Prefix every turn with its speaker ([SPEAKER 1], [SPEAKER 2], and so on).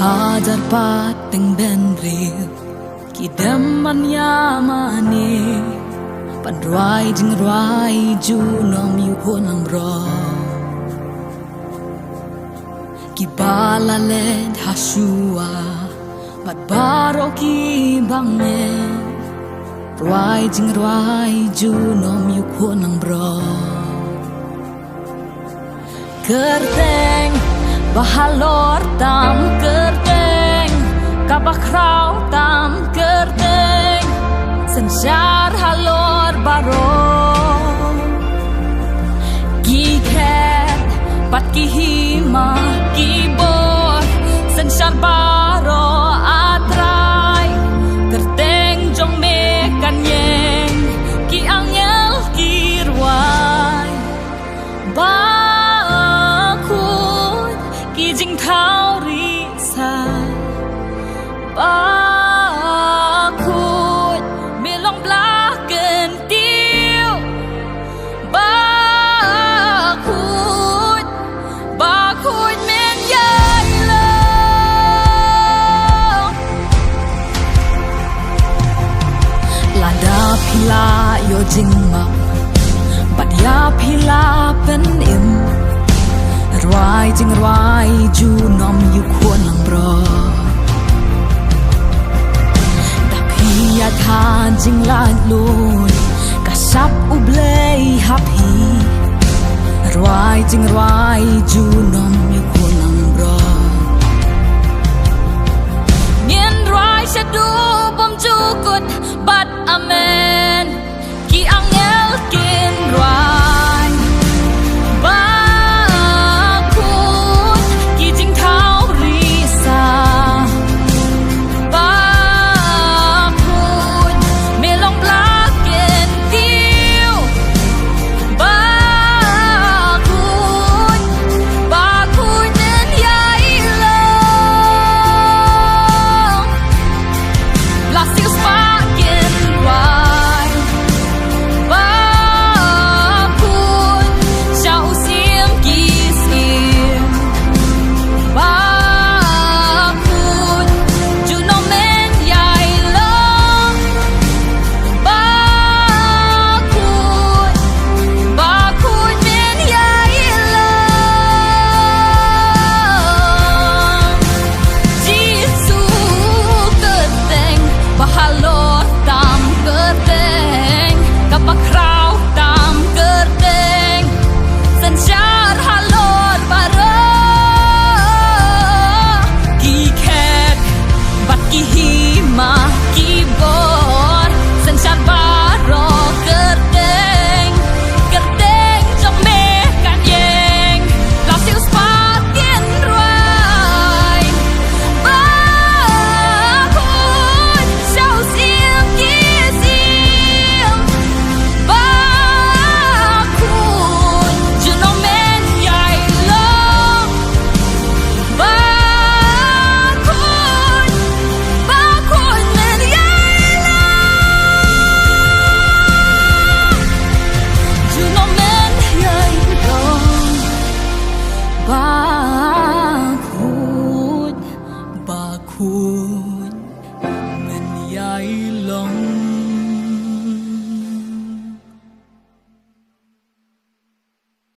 [SPEAKER 1] hajar pateng ben ril kidam man yamani pan ruai jing ruai ju nom yu honam bro kibala led hasua bat baro ki bangne ruai jing ruai ju nom yu honam bro kerteng bahalor tam kerteng kabakrau tam kerteng sensyar halor baro giket pat kihima kibor sensyar baro atrai kerteng jong me kanyeng ki angel kirwai jing thao ri sai ba khut mi long bla ken tiêu ba khut men yai lo la da pila yo jing ma bat ya pila pen im ruai jing ruai ju nom yu khuôn lang bro dak hiya than jing la loi ka sap u blei hap hi ruai jing ruai ju nom yu khuôn lang bro nien ruai sa du bom ju kut bat amen